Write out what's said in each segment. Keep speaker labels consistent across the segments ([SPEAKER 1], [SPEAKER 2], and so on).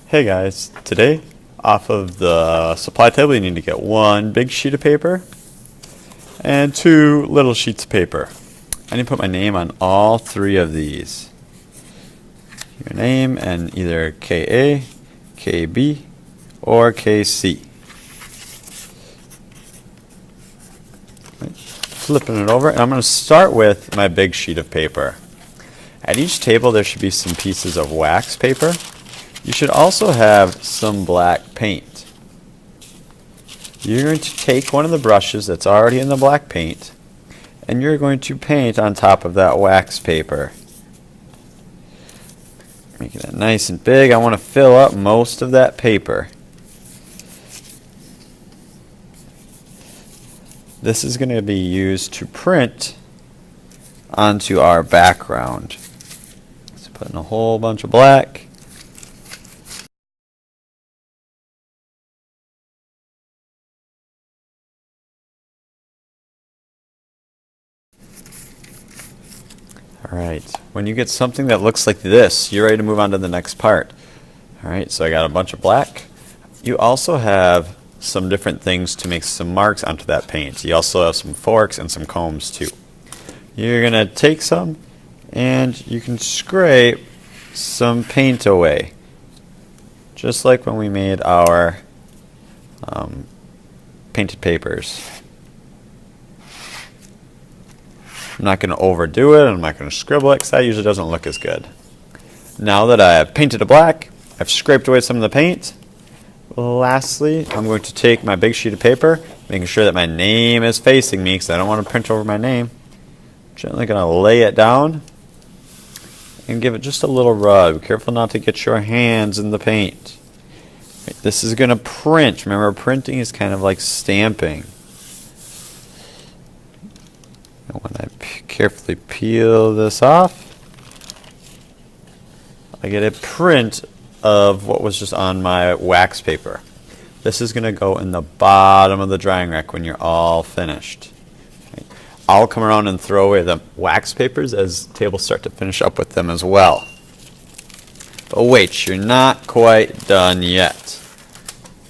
[SPEAKER 1] Hey guys, today off of the supply table you need to get one big sheet of paper and two little sheets of paper. I need to put my name on all three of these. Your name and either KA, KB, or KC. Flipping it over, and I'm going to start with my big sheet of paper. At each table there should be some pieces of wax paper. You should also have some black paint. You're going to take one of the brushes that's already in the black paint and you're going to paint on top of that wax paper. Making it nice and big. I want to fill up most of that paper. This is going to be used to print onto our background. So put in a whole bunch of black. Alright, when you get something that looks like this, you're ready to move on to the next part. Alright, so I got a bunch of black. You also have some different things to make some marks onto that paint. You also have some forks and some combs too. You're going to take some and you can scrape some paint away. Just like when we made our painted papers. I'm not going to overdo it, I'm not going to scribble it because that usually doesn't look as good. Now that I have painted it black, I've scraped away some of the paint. Lastly, I'm going to take my big sheet of paper, making sure that my name is facing me because I don't want to print over my name. Gently going to lay it down and give it just a little rub. Be careful not to get your hands in the paint. This is going to print. Remember, printing is kind of like stamping. And when I carefully peel this off, I get a print of what was just on my wax paper. This is going to go in the bottom of the drying rack when you're all finished. I'll come around and throw away the wax papers as tables start to finish up with them as well. But wait, you're not quite done yet.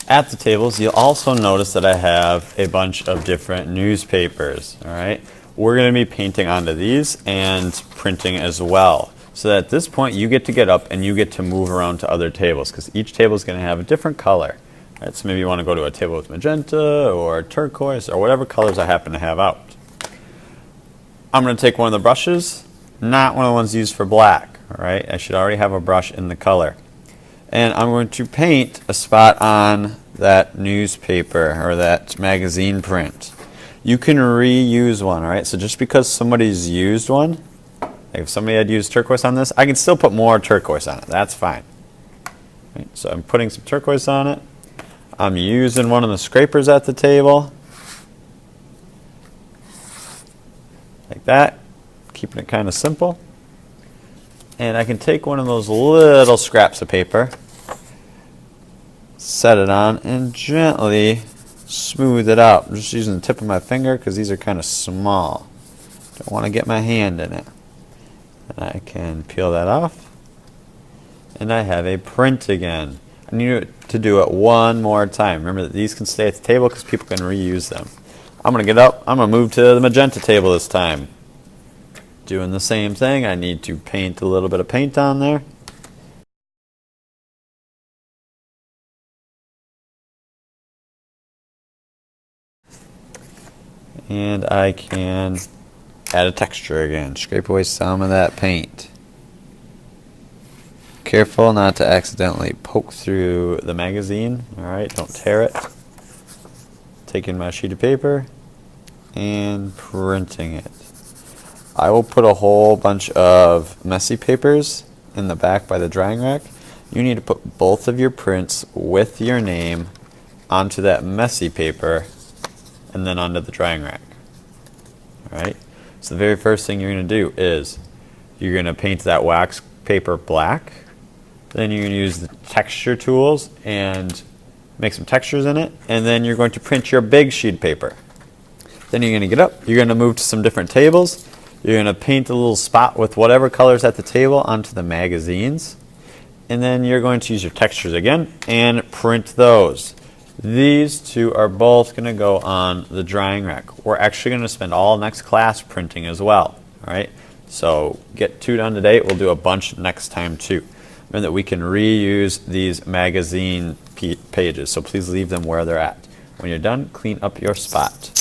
[SPEAKER 1] At the tables, you'll also notice that I have a bunch of different newspapers. All right, we're going to be painting onto these and printing as well. So that at this point, you get to get up and you get to move around to other tables because each table is going to have a different color. All right, so maybe you want to go to a table with magenta or turquoise or whatever colors I happen to have out. I'm going to take one of the brushes, not one of the ones used for black. All right, I should already have a brush in the color. And I'm going to paint a spot on that newspaper or that magazine print. You can reuse one, all right? So just because somebody's used one, like if somebody had used turquoise on this, I can still put more turquoise on it. That's fine. Right, so I'm putting some turquoise on it. I'm using one of the scrapers at the table. Like that, keeping it kind of simple. And I can take one of those little scraps of paper, set it on, and gently smooth it out. I'm just using the tip of my finger because these are kind of small. Don't want to get my hand in it. And I can peel that off. And I have a print again. I need to do it one more time. Remember that these can stay at the table because people can reuse them. I'm going to get up. I'm going to move to the magenta table this time. Doing the same thing. I need to paint a little bit of paint on there. And I can add a texture again. Scrape away some of that paint. Careful not to accidentally poke through the magazine. Alright, don't tear it. Taking my sheet of paper and printing it. I will put a whole bunch of messy papers in the back by the drying rack. You need to put both of your prints with your name onto that messy paper and then onto the drying rack. Alright, so the very first thing you're going to do is you're going to paint that wax paper black. Then you're going to use the texture tools and make some textures in it. And then you're going to print your big sheet of paper. Then you're going to get up. You're going to move to some different tables. You're going to paint a little spot with whatever colors at the table onto the magazines. and then you're going to use your textures again and print those. These two are both going to go on the drying rack. We're actually going to spend all next class printing as well. All right, so get 2 done today. We'll do a bunch next time too. Remember that we can reuse these magazine pages, so please leave them where they're at. When you're done, clean up your spot.